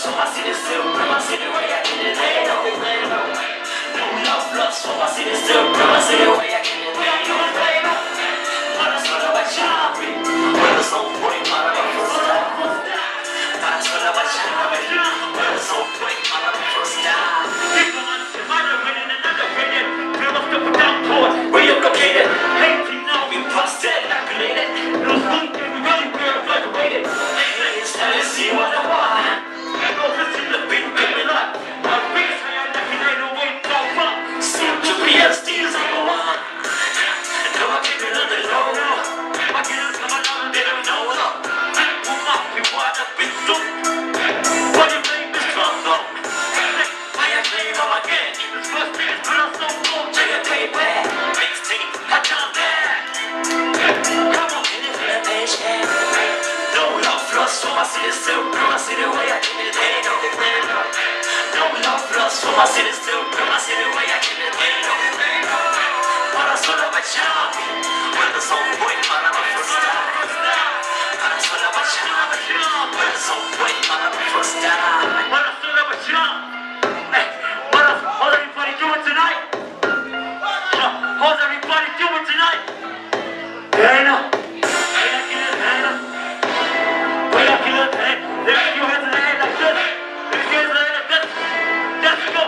lust for my city, still bring my city where I get it. Ain't no lust for my city, still bring my city where I get it. Ain't no flavor. Para sulla baciarmi, quello sono fuori, para la frusta. Para sulla baciarmi, quello sono fuori, para la frusta. People want to find a winning and another winning. Fill up the down towards where you're located. Hating now, we busted, calculated. Those one thing we really feel graduated. Let's see what I want. No, this is the big baby life. My biggest high, I'm not going to wait for fuck. Seem to be as steals I go on. No, I give it another low. My kids come along, they don't know it. Move up, we want up with soup. What you blame is strong though. Why I blame them again? This first thing is put on so low. Check it, baby. Mixed team, I come back. Come on, in it for the patient. No love lost for my city, still bring my city where I get it. Ain't no flavor. No love lost for my city, still bring my city where I get it. Ain't no flavor. Para sulla baciarmi, quando son buoi para la frusta. Para sulla baciarmi, quando son buoi para la frusta. Para sulla baciarmi. Hey, how's everybody doing tonight? How's everybody doing tonight? Dana, lift your hands in the air like this. Lift your hands in the air like this. Let's go.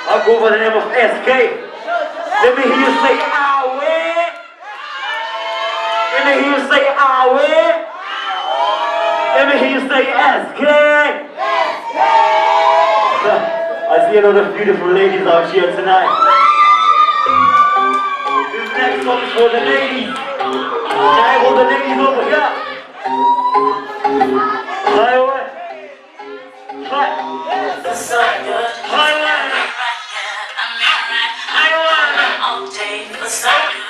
I go by the name of SK. Let me hear you say Awe. Let me hear you say Awe. Let me hear you say SK. I see a lot of beautiful ladies out here tonight. This next one is for the ladies. Can I hold the ladies over here? Highway. All day for so good.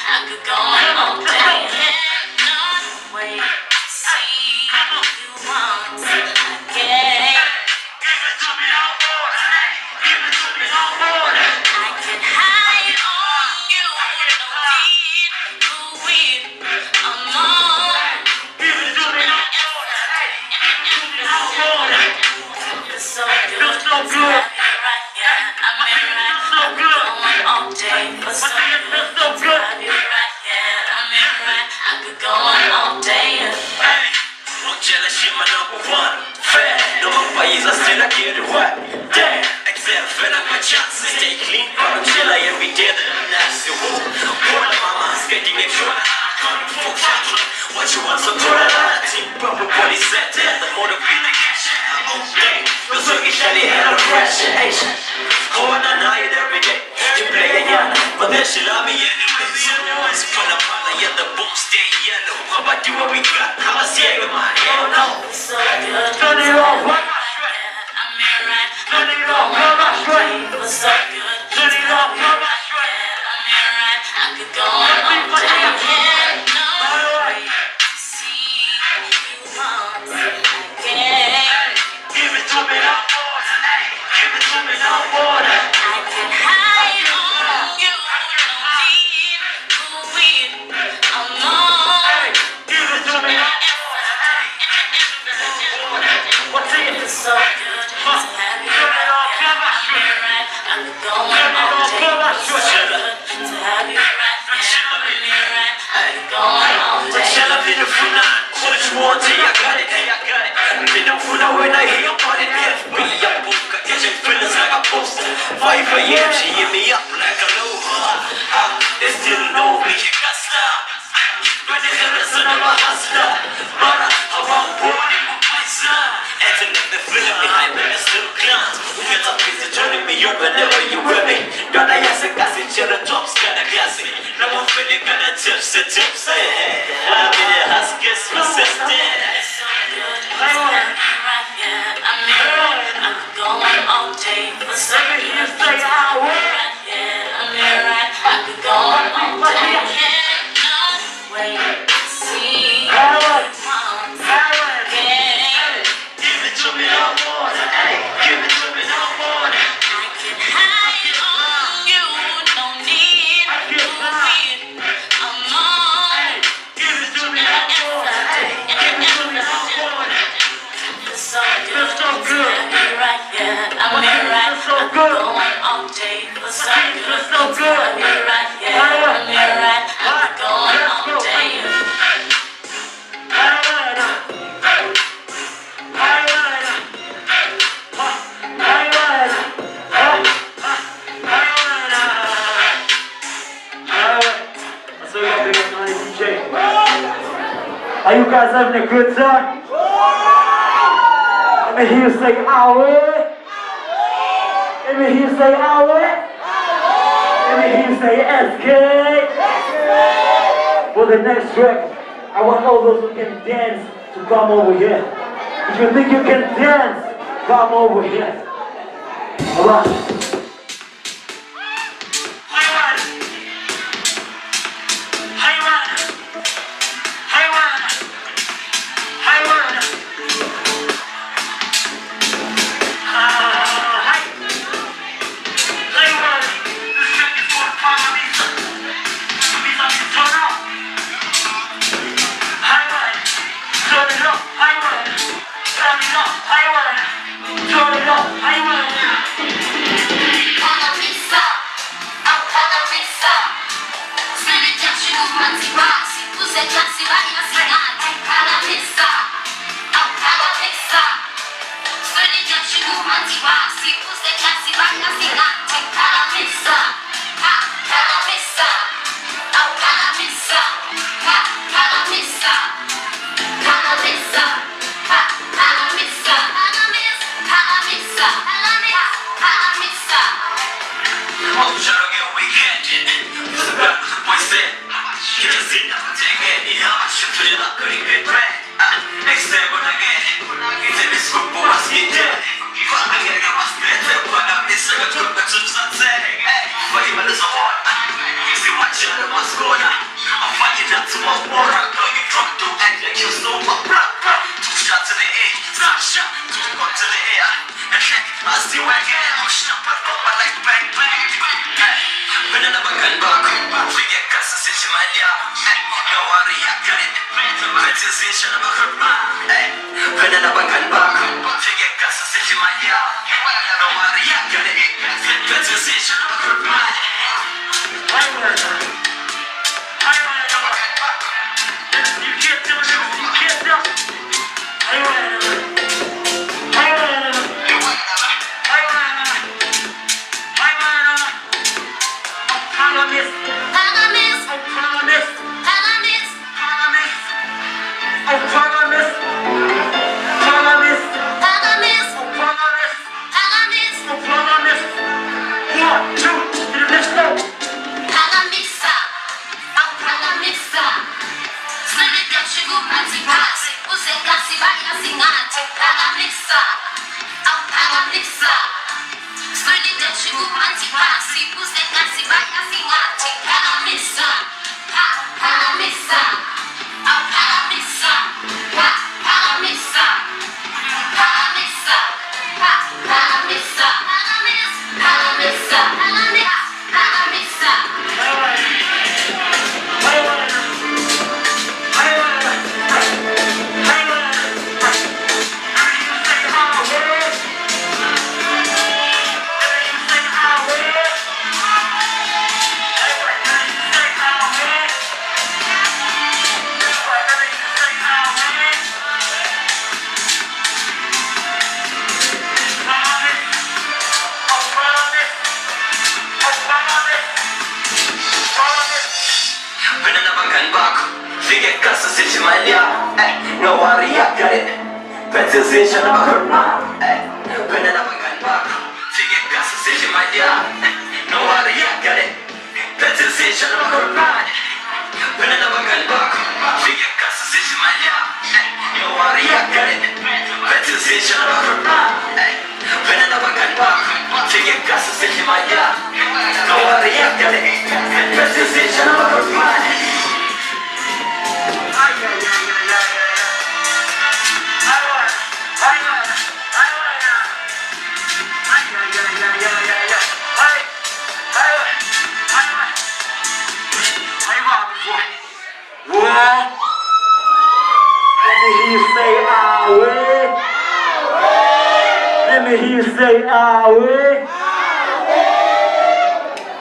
I could go on all day. Cannot wait to see you once again. Give it to me all morning. Give it to me all morning. I can hide on you. No need to win. I'm on. Give it to me all morning. Give it to me all morning. It's so good. Feels so good. All day for so Feels so good. I could go on all day. Hey, Angela, she my number one fan. No more ways, I still I get it right. Damn, except when I my chances stay clean. But Angela, every day that I'm nasty. What am I skating a try? What you want, so do that. Team proper body set. The motor be the cash. All day, the circuit shiny had a crash. Hey, oh, and I know it every day. You play a yana, but then she love me anyways. Put up on the yellow, boom, stay yellow. How about you what we got? How I see it with my hell no. So good. Turn it off, what? I'm here right. Turn it off, come on, straight. It was so good. Turn it off, come on, straight. I'm here right. I could go on all day. Cannot wait to see you once again. Give it to me no more, hey. Give it to me no more. I can hide on you. No need to win. I'm on. Give it to me no more, hey. What's in it? It's so good to have you right there. I'm here right. I could go on all day. It's so good to have you right there. I'm here right. I could go on all day. Shall I be the fool now? What you want, hey, I got it, hey, I got it. Be the fool now when I hear about it. We up, get your feelings like a poster. 5 a.m. she hit me up like a aloha. They still know me, you got stop. When they hear the son of a hustler. Brother, I want boarding with my son. And to let the feeling behind me, it's still clowns. We get up, it's turning me up whenever you with me. Brother, yes, I got it, you're the top, kinda gassy. Now I'm feeling kinda tipsy. I'm in the huskies, persistent. It's so good to have you right there. I'm here right. I could go on all day for so Let me hear you say, I'm here right. I could go on all day. Are you guys having a good time? Let me hear you say "Owie." Let me hear you say "Owie." Let me hear you say "SK." For the next track, I want all those who can dance to come over here. If you think you can dance, come over here. Alright.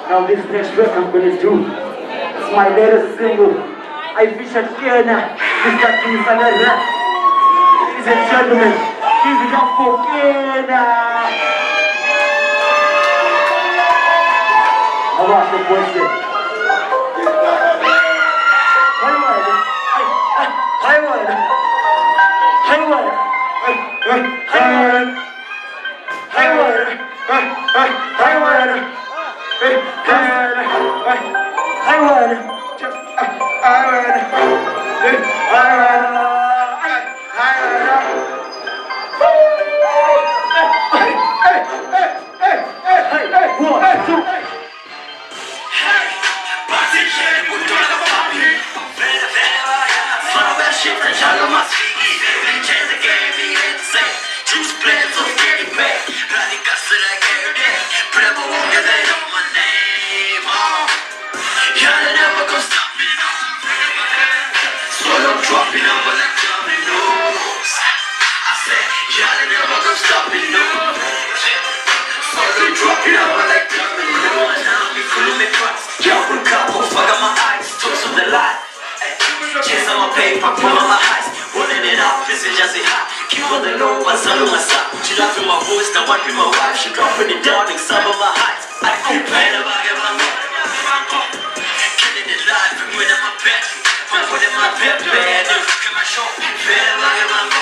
Now this next track I'm gonna do, it's my latest single. I featured Kena, Mr. Kisanera. Ladies and gentlemen, give it up for Kena. How about the voice? Dropping over like dominoes. I said, y'all ain't never gonna stop me, no. So they dropping over like dominoes. Now me cool me props. Y'all will come, fuck up my eyes. Toast on the light. Chase on my paper, pull on my highs. Running it up, this is just a high. Keep on the low, my son on my side. She laughing my voice, now wiping my wife. She dropping it down in some of my heights. I don't pay the bag of my killing it live, I'm winning my bet. I'm putting my pep band. Look at my show, better like a man.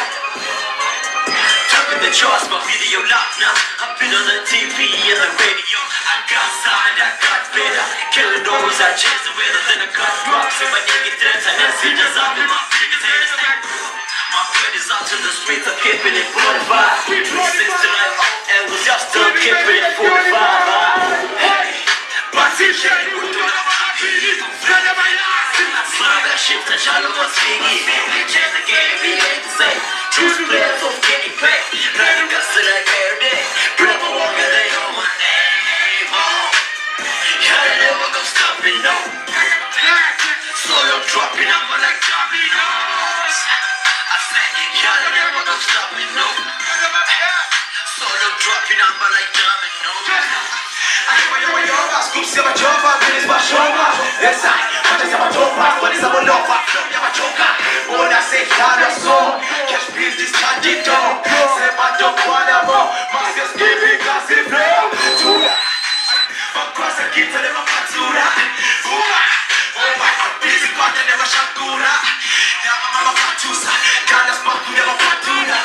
Topping the charts, my video lock now. I've been on the TV and the radio. I got signed, I got better. Killing those, I chase the weather. Then I got drops in my nigga threats. And that's it, just up in my fingers. My friend is out in the streets, I'm keeping it 45. 360 like and was just still keeping it 45. Hey, but it's shit, we're doing it. Shift and shallow was figgy. Change the game, he ain't the same. Choose players of getting paid. Running guts to like every day. Brother walker, they know my name. Oh, y'all never gonna stop me, no. Solo dropping, I'm like dominoes. I said, y'all never gonna stop me, no. Solo dropping, I'm like dominoes. Scoop, see my job, finish my show. Yes, I topa, what is a lofa, I'm a joker. When I say Hana so, cash bills is candidate. Say my dog wanna more, my sis give me gas in play. Tuna, my cross a kid to them a patura. Oh my, I'm busy, but I never shankura. Now my mama patusa, Ghana's maku never patuna.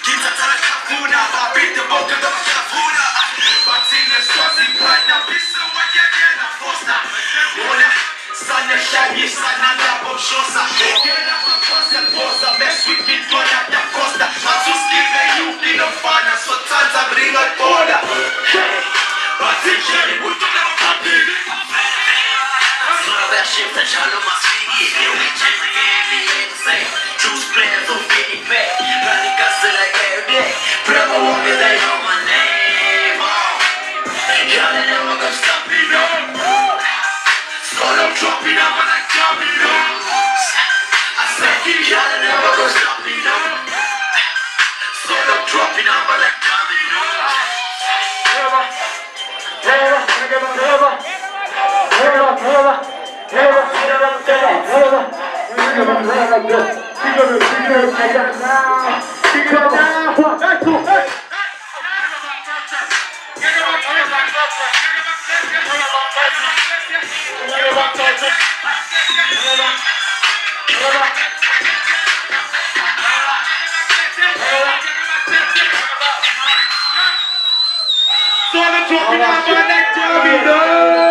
Kita tala kakuna, my beat the book of the kafuna. But in the sauce, in Ghana, pizza, what you get a foster. Sun and shiny, sun and double shosa. Get up a posa, posa, mess with me, turn at the costa. I'm so skinny, you need a fun, so times I bring a border. Hey, but it's Jerry, we don't have a puppy. Slow that shift and shallow my speedy. We change the game, we ain't the same. Choose players who get it back. Running guts to like every day. Brother walker, they know my name. Oh, y'all ain't never gonna stop me, no. Solo dropping, I'm like dominoes. I said, y'all never gonna stop me, no. Solo dropping, I'm like dominoes. Solo dropping, I'm like dominoes.